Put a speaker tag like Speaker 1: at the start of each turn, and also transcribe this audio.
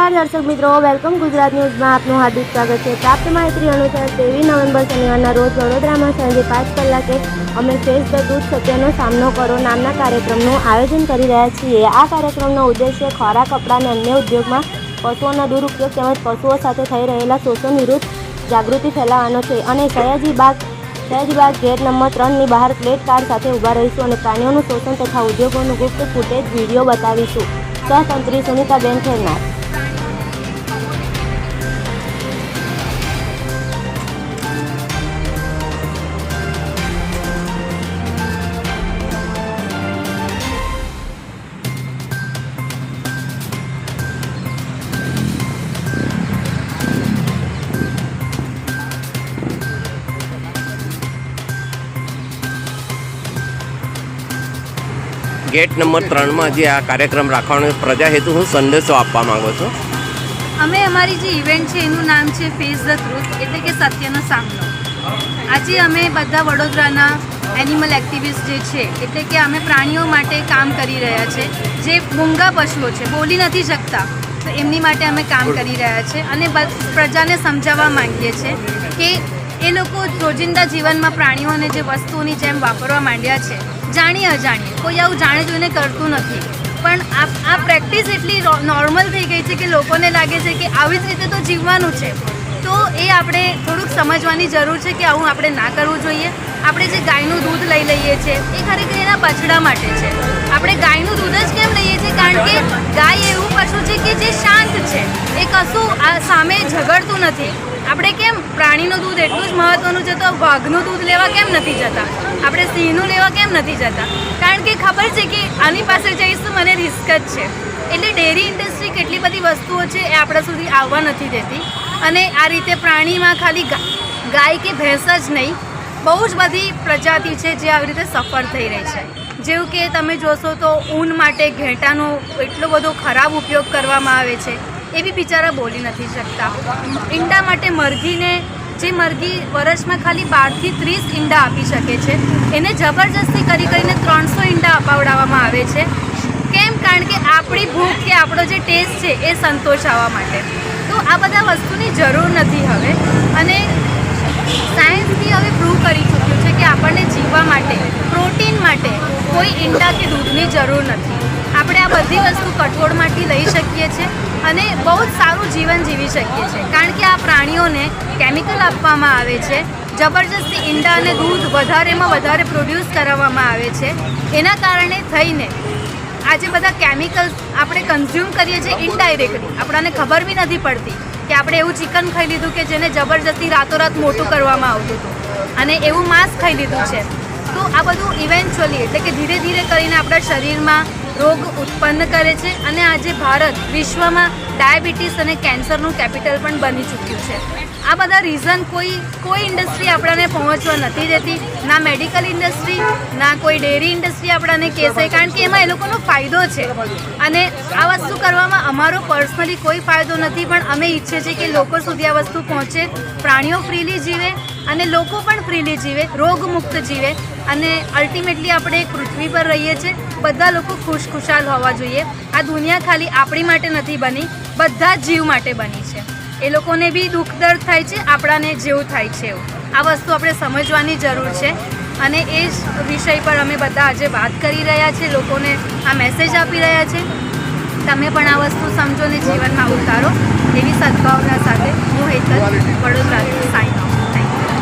Speaker 1: नमस्कार दर्शक मित्रों, वेलकम गुजरात न्यूज़ में आपનું हार्दिक स्वागत है। प्राप्त माहिती अनुसार 23 नवेम्बर शनिवार रोज वडोदरा में सांजे 5 कलाके अमे फेस द दूध सत्यनो सामनो करो नामना कार्यक्रमનું आयोजन કરી રહ્યા છીએ। આ કાર્યક્રમનો ઉદ્દેશ્ય ખોરાક, કપડા અને અન્ય ઉદ્યોગમાં પશુઓના દુરુપયોગ તેમજ પશુઓ સાથે થઈ રહેલા શોષણ વિરુદ્ધ જાગૃતિ ફેલાવવાનો છે અને સયાજીબાગ ગેટ નંબર 3 ની બહાર પ્લેટ કાર્ડ સાથે ઊભા રહીશું અને પ્રાણીઓનું શોષણ તથા ઉદ્યોગોનું ગુપ્ત ફૂટેજ વિડીયો બતાવીશું। સહતંત્રી સુનિતાબેન ખેરનાર।
Speaker 2: गेट नंबर 3 में जे आ कार्यक्रम राखવાનો प्रजा हेतु हूँ संदेशो आपवा मांगो छो।
Speaker 3: અમે અમારી જે ઇવેન્ટ છે એનું નામ છે ફેસ ધ ટ્રુથ, એટલે કે સત્યનો સામનો। આજે અમે બધા વડોદરાના એનિમલ એક્ટિવિસ્ટ જે છે, એટલે કે અમે પ્રાણીઓ માટે કામ કરી રહ્યા છે, જે મૂંગા પશુઓ છે, બોલી નથી શકતા, તો એમની માટે અમે કામ કરી રહ્યા છે અને પ્રજાને સમજાવવા માંગીએ છીએ કે એ લોકો રોજિંદા જીવનમાં પ્રાણીઓને જે વસ્તુઓની જેમ વાપરવા માંડ્યા છે, જાણીએ અજાણીએ, કોઈ આવું જાણે જોઈને કરતું નથી, પણ આ પ્રેક્ટિસ એટલી નોર્મલ થઈ ગઈ છે કે લોકોને લાગે છે કે આવી જ રીતે તો જીવવાનું છે। તો એ આપણે થોડુંક સમજવાની જરૂર છે કે આવું આપણે ના કરવું જોઈએ। આપણે જે ગાયનું દૂધ લઈ લઈએ છીએ એ ખરેખર એના બછડા માટે છે। આપણે ગાયનું દૂધ જ કેમ લઈએ છીએ? કારણ કે ગાય એવું પશુ છે કે જે શાંત છે, એ કશું સામે ઝઘડતું નથી। આપણે કેમ પ્રાણીનું દૂધ એટલું જ મહત્ત્વનું છે, તો વાઘનું દૂધ લેવા કેમ નથી જતા? આપણે સિંહનું લેવા કેમ નથી જતા? કારણ કે ખબર છે કે આની પાસે જઈશ તો મને રિસ્ક જ છે। એટલે ડેરી ઇન્ડસ્ટ્રી કેટલી બધી વસ્તુઓ છે એ આપણા સુધી આવવા નથી દેતી અને આ રીતે પ્રાણીમાં ખાલી ગાય કે ભેંસ જ નહીં, બહુ જ બધી પ્રજાતિ છે જે આવી રીતે સફર થઈ રહી છે। જેવું કે તમે જોશો તો ઊન માટે ઘેટાનો એટલો બધો ખરાબ ઉપયોગ કરવામાં આવે છે, એ બી બિચારા બોલી નથી શકતા। ઈંડા માટે મરઘીને, જે મરઘી વર્ષમાં ખાલી 12 થી 30 ઈંડા આપી શકે છે, એને જબરજસ્તી કરીને 300 ઈંડા અપાવડાવવામાં આવે છે। કેમ? કારણ કે આપણી ભૂખ કે આપણો જે ટેસ્ટ છે એ સંતોષાવવા માટે। તો આ બધા વસ્તુની જરૂર નથી હવે, અને સાયન્સથી હવે પ્રૂવ કરી ચૂક્યું છે કે આપણને જીવવા માટે, પ્રોટીન માટે કોઈ ઈંડા કે દૂધની જરૂર નથી। આપણે આ બધી વસ્તુ કઠોળમાંથી લઈ શકીએ છીએ અને બહુ જ સારું જીવન જીવી શકીએ છીએ, કારણ કે આ પ્રાણીઓને કેમિકલ આપવામાં આવે છે, જબરજસ્તી ઈંડા અને દૂધ વધારેમાં વધારે પ્રોડ્યુસ કરાવવામાં આવે છે। એના કારણે થઈને આજે બધા કેમિકલ્સ આપણે કન્ઝ્યુમ કરીએ છીએ ઇનડાયરેક્ટલી, આપણને ખબર બી નથી પડતી કે આપણે એવું ચિકન ખાઈ લીધું કે જેને જબરજસ્તી રાતોરાત મોટું કરવામાં આવતું હતું અને એવું માંસ ખાઈ લીધું છે। તો આ બધું ઇવેન્ચ્યુઅલી, એટલે કે ધીરે ધીરે કરીને આપણા શરીરમાં રોગ ઉત્પન્ન કરે છે અને આજે ભારત વિશ્વમાં ડાયાબિટીસ અને કેન્સરનું કેપિટલ પણ બની ચૂક્યું છે। આ બધા રીઝન કોઈ ઇન્ડસ્ટ્રી આપણને પહોંચવા નથી દેતી, ના મેડિકલ ઇન્ડસ્ટ્રી, ના કોઈ ડેરી ઇન્ડસ્ટ્રી આપણને કહેશે, કારણ કે એમાં એ લોકોનો ફાયદો છે અને આ વસ્તુ કરવામાં અમારો પર્સનલી કોઈ ફાયદો નથી, પણ અમે ઈચ્છીએ છીએ કે લોકો સુધી આ વસ્તુ પહોંચે, પ્રાણીઓ ફ્રીલી જીવે અને લોકો પણ ફ્રીલી જીવે, રોગમુક્ત જીવે અને અલ્ટિમેટલી આપણે એક પૃથ્વી પર રહીએ છીએ, બધા લોકો ખુશખુશાલ હોવા જોઈએ। આ દુનિયા ખાલી આપણી માટે નથી બની, બધા જ જીવ માટે બની છે। એ લોકોને બી દુઃખ દર્દ થાય છે, આપણાને જેવું થાય છે એવું। આ વસ્તુ આપણે સમજવાની જરૂર છે અને એ જ વિષય પર અમે બધા આજે વાત કરી રહ્યા છીએ, લોકોને આ મેસેજ આપી રહ્યા છે। તમે પણ આ વસ્તુ સમજો ને જીવનમાં ઉતારો, એવી સદભાવના સાથે હું હેતલ વડોદરાથી